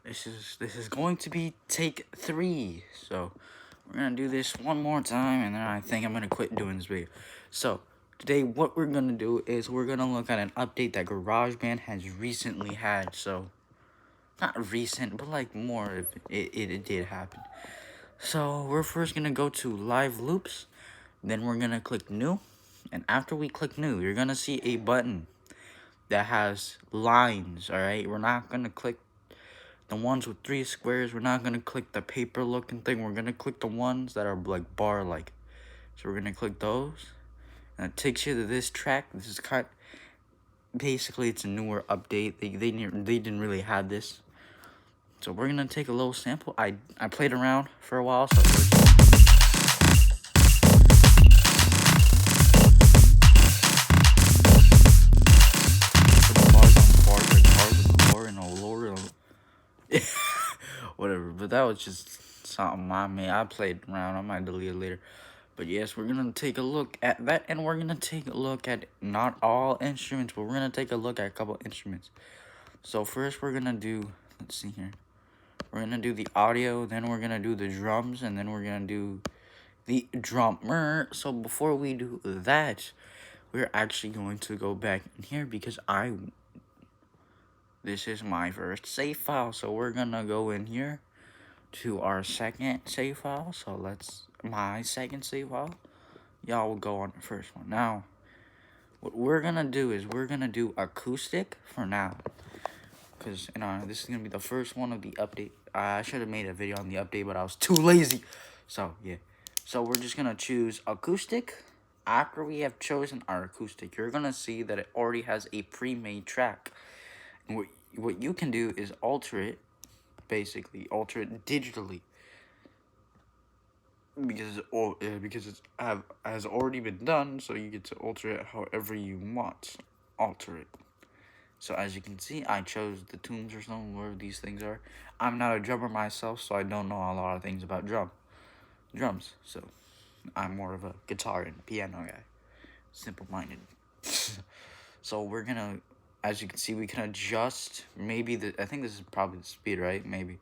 This is going to be take 3. So we're gonna do this one more time, and then I think I'm gonna quit doing this video. So today, what we're gonna do is we're gonna look at an update that GarageBand has recently had. So not recent, but like more of it did happen. So we're first gonna go to live loops, then we're gonna click new, and after we click new, you're gonna see a button that has lines. All right, we're not gonna click the ones with 3 squares. We're not gonna click the paper looking thing. We're gonna click the ones that are like bar like. So we're gonna click those, and it takes you to this track. This is cut. Basically, it's a newer update. They didn't really have this. So we're gonna take a little sample. I played around for a while, so whatever, but that was just something I made. I played around. I might delete it later. But yes, we're gonna take a look at that, and we're gonna take a look at not all instruments, but we're gonna take a look at a couple instruments. So first we're gonna do, let's see here. We're gonna do the audio, then we're gonna do the drums, and then we're gonna do the drummer. So before we do that, we're actually going to go back in here because this is my first save file. So we're gonna go in here to our second save file. So my second save file. Y'all will go on the first one. Now, what we're gonna do is we're gonna do acoustic for now. Because, this is gonna be the first one of the update. I should have made a video on the update, but I was too lazy. So, yeah. So, we're just gonna choose acoustic. After we have chosen our acoustic, you're gonna see that it already has a pre-made track. And what you can do is alter it, basically, alter it digitally. Because it has already been done, so you get to alter it however you want. Alter it. So as you can see, I chose the tunes or something, where these things are. I'm not a drummer myself, so I don't know a lot of things about drums. So I'm more of a guitar and piano guy. Simple-minded. So we're gonna, as you can see, we can adjust maybe I think this is probably the speed, right? Maybe.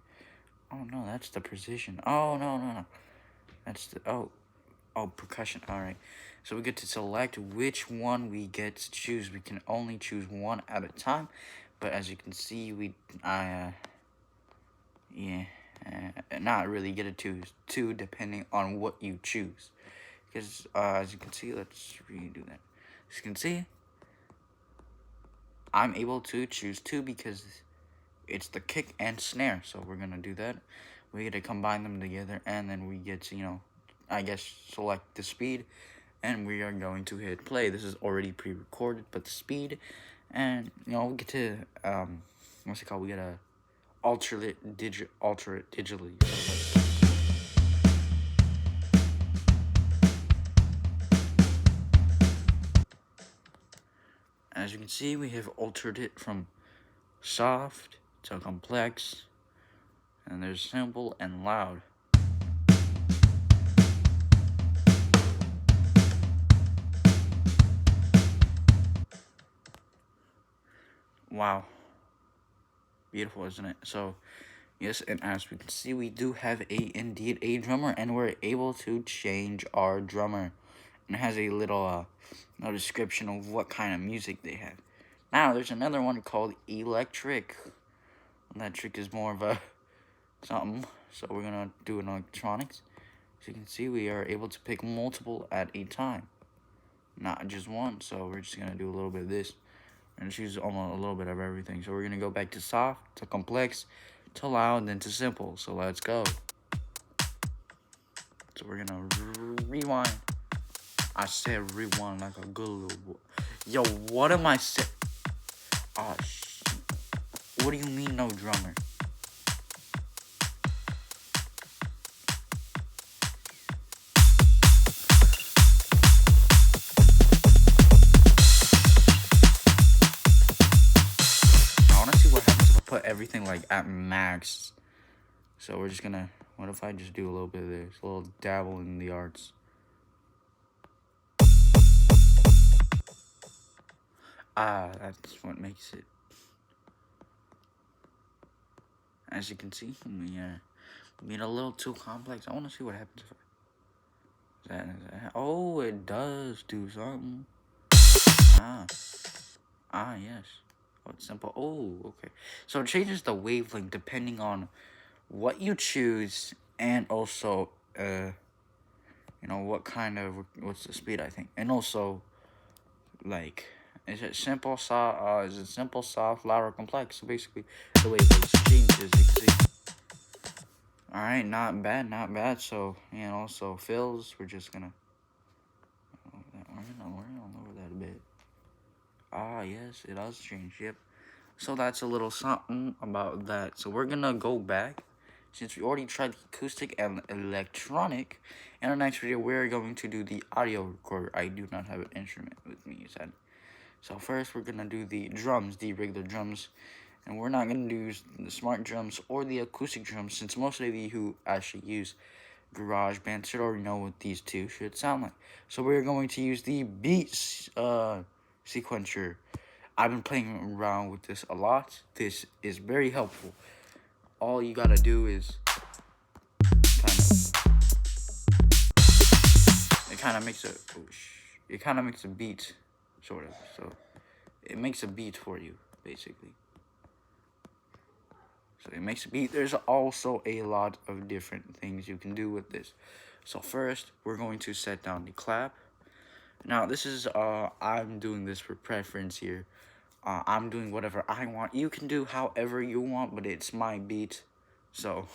Oh no, that's the precision. Oh no. That's the percussion. All right. So we get to select which one we get to choose. We can only choose one at a time, but as you can see, not really get to choose two depending on what you choose. Because as you can see, let's redo that. As you can see, I'm able to choose 2 because it's the kick and snare. So we're gonna do that. We get to combine them together, and then we get to, I guess, select the speed, and we are going to hit play. This is already pre-recorded, but the speed, and we get to what's it called? We gotta alter it digitally. As you can see, we have altered it from soft to complex, and there's simple and loud. Wow. Beautiful, isn't it? So, yes, and as we can see, we do have indeed a drummer, and we're able to change our drummer. And it has a little description of what kind of music they have. Now, there's another one called electric. Electric is more of a something, so we're gonna do an electronics. As you can see, we are able to pick multiple at a time, not just one. So we're just gonna do a little bit of this and choose almost a little bit of everything. So we're gonna go back to soft, to complex, to loud, and then to simple. So let's go. So we're gonna rewind. I said rewind like a good little boy. Yo, what am I saying? Oh, what do you mean no drummer? I wanna see what happens if I put everything like at max. So we're just gonna, what if I just do a little bit of this? A little dabble in the arts. That's what makes it. As you can see, we made a little too complex. I want to see what happens if oh, it does do something. Ah, yes. Oh, it's simple. Oh, okay. So it changes the wavelength depending on what you choose, and also, what's the speed, I think, and also, like, is it simple, soft, loud, or complex? So basically, the wavelength changes. You can see. All right, not bad, not bad. So, and also fills. We're just gonna. We're gonna lower that a bit. Ah, yes, it does change. Yep. So that's a little something about that. So we're gonna go back, since we already tried the acoustic and electronic. In our next video, we're going to do the audio recorder. I do not have an instrument with me, said. So first, we're gonna do the drums, the regular drums, and we're not gonna use the smart drums or the acoustic drums, since most of you who actually use GarageBand should already know what these two should sound like. So we're going to use the beats sequencer. I've been playing around with this a lot. This is very helpful. All you gotta do is kind of makes a beat, sort of. So it makes a beat for you, basically. So it makes a beat. There's also a lot of different things you can do with this. So first, we're going to set down the clap. Now this is I'm doing this for preference here. I'm doing whatever I want. You can do however you want, but it's my beat, so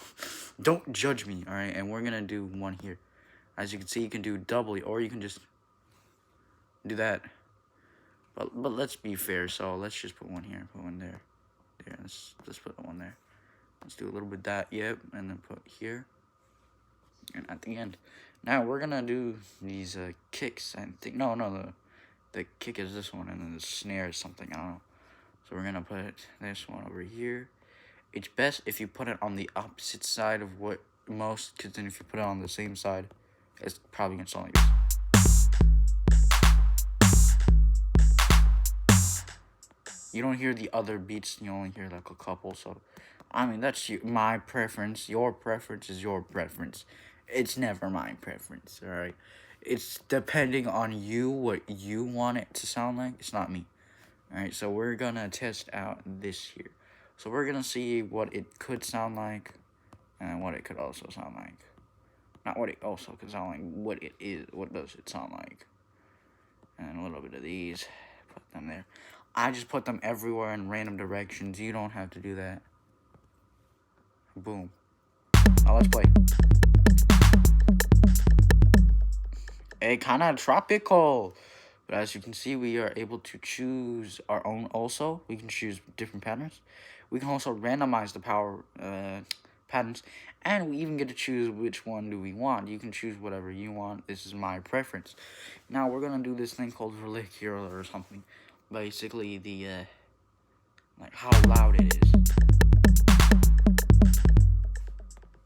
don't judge me, all right? And we're gonna do one here. As you can see, you can do doubly, or you can just do that. But let's be fair. So let's just put one here, put one there. There. Let's put one there. Let's do a little bit of that. Yep, and then put here. And at the end. Now we're gonna do these kicks. I think the kick is this one, and then the snare is something, I don't know. So we're gonna put this one over here. It's best if you put it on the opposite side of what most, because then if you put it on the same side, it's probably gonna sound like this. You don't hear the other beats, you only hear like a couple. So I mean, that's my preference. Your preference is your preference. It's never my preference, all right? It's depending on you, what you want it to sound like. It's not me. All right, so we're gonna test out this here. So we're gonna see what it could sound like, and what it could also sound like. Not what it also could sound like, what it is. What does it sound like? And a little bit of these. Put them there. I just put them everywhere in random directions. You don't have to do that. Boom. Now let's play. Kind of tropical. But as you can see, we are able to choose our own also. We can choose different patterns. We can also randomize the power patterns. And we even get to choose which one do we want. You can choose whatever you want. This is my preference. Now we're going to do this thing called reliquar or something. Basically, the, like how loud it is.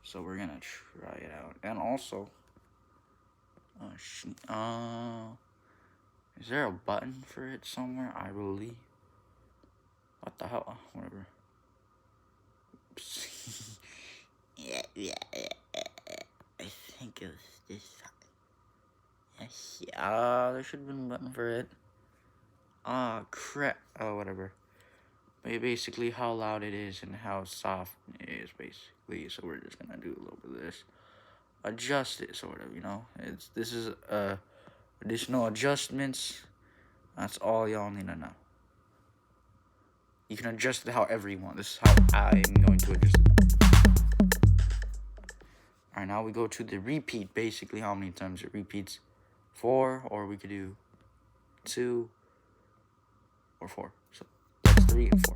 So we're going to try it out. And also, is there a button for it somewhere? I believe. What the hell? Whatever. yeah. I think it was this side. Yes. There should have been a button for it. Crap. Oh, whatever. But basically, how loud it is and how soft it is, basically. So we're just gonna do a little bit of this. Adjust it, sort of. You know, this is additional adjustments. That's all y'all need to know. You can adjust it however you want. This is how I'm going to adjust it. Alright, now we go to the repeat. Basically, how many times it repeats. 4, or we could do 2 or 4. So that's 3 and 4.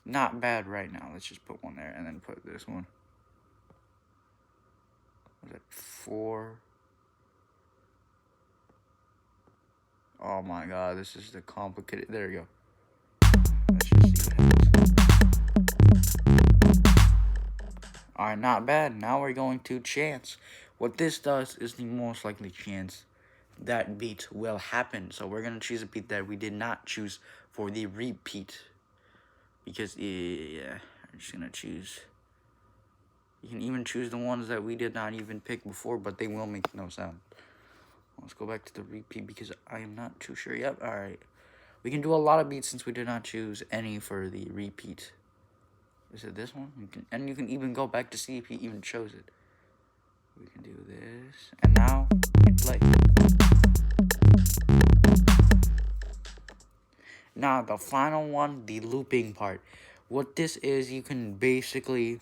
Not bad right now. Let's just put one there and then put this one. Was it 4? Oh my god, this is the complicated. There we go. Let's just see what happens. Alright, not bad. Now we're going to chance. What this does is the most likely chance that beat will happen. So we're going to choose a beat that we did not choose for the repeat. Because, yeah, I'm just gonna choose. You can even choose the ones that we did not even pick before, but they will make no sound. Let's go back to the repeat because I am not too sure. Yep, alright. We can do a lot of beats since we did not choose any for the repeat. Is it this one? You can even go back to see if he even chose it. We can do this. And now, hit play. Now, the final one, the looping part. What this is, you can basically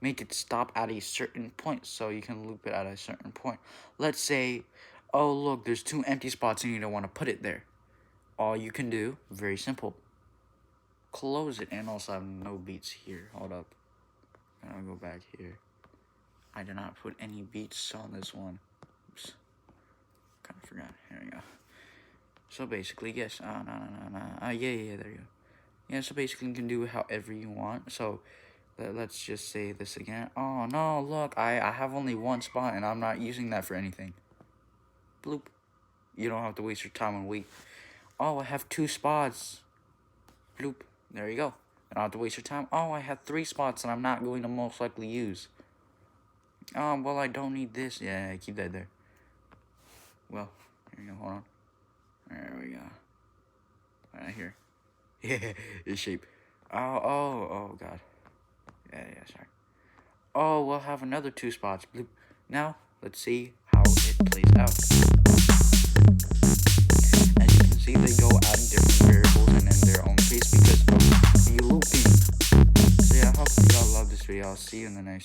make it stop at a certain point. So you can loop it at a certain point. Let's say, oh look, there's 2 empty spots and you don't want to put it there. All you can do, very simple, close it. And also I have no beats here. Hold up. I'll go back here. I did not put any beats on this one. Oops. Kind of forgot. Here we go. So basically, yes. Yeah, there you go. Yeah, so basically you can do however you want. So let's just say this again. Oh no, look, I have only 1 spot and I'm not using that for anything. Bloop. You don't have to waste your time and wait. Oh, I have 2 spots. Bloop. There you go. I don't have to waste your time. Oh, I have 3 spots and I'm not going to most likely use. Well, I don't need this. Yeah, keep that there. Well, here you go. Hold on. There we go. Right here. Yeah, this shape. Oh, God. Yeah, sorry. Oh, we'll have another 2 spots. Bloop. Now, let's see how it plays out. As you can see, they go adding different variables and in their own pace because of the looping. So yeah, I hope you all love this video. I'll see you in the next